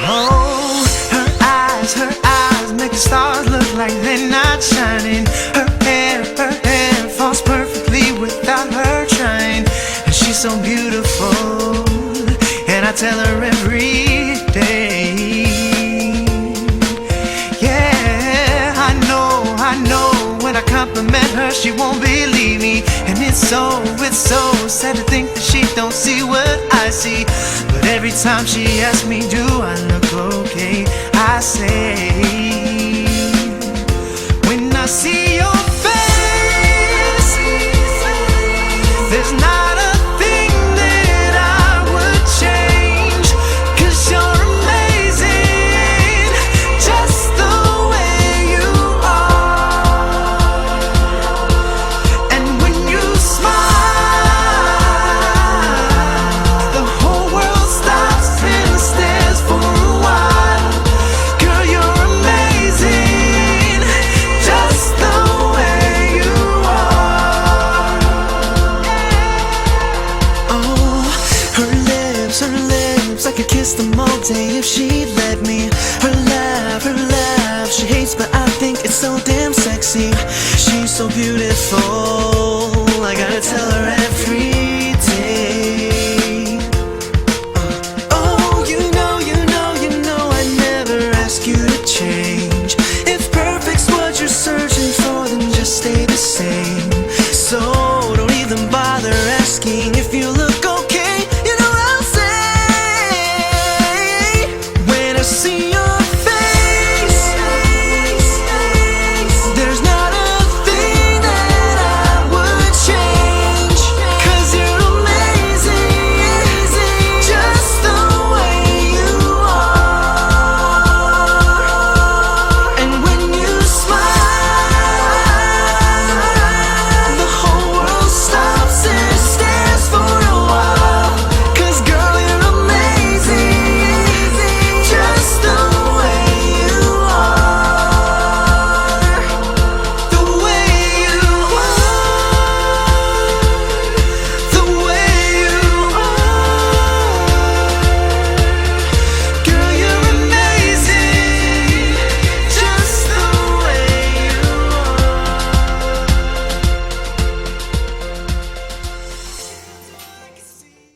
Oh, her eyes make the stars look like they're not shining. Her hair falls perfectly without her trying. And she's so beautiful, and I tell her every day. Yeah, I know, when I compliment her, she won't believe me. And it's so sad to think that she don't see what I see. But every time she asks me, do I look okay, I say, when I see your face, there's not a thing that I would change. 'Cause you're amazing, just the way you are. And when you smile, the whole world stops and stares for a while. Girl, you're amazing, just the way you are. Oh, her lips, I could kiss them all day if she'd let me. Her laugh, she hates but I think it's so damn sexy. She's so beautiful, I gotta tell her every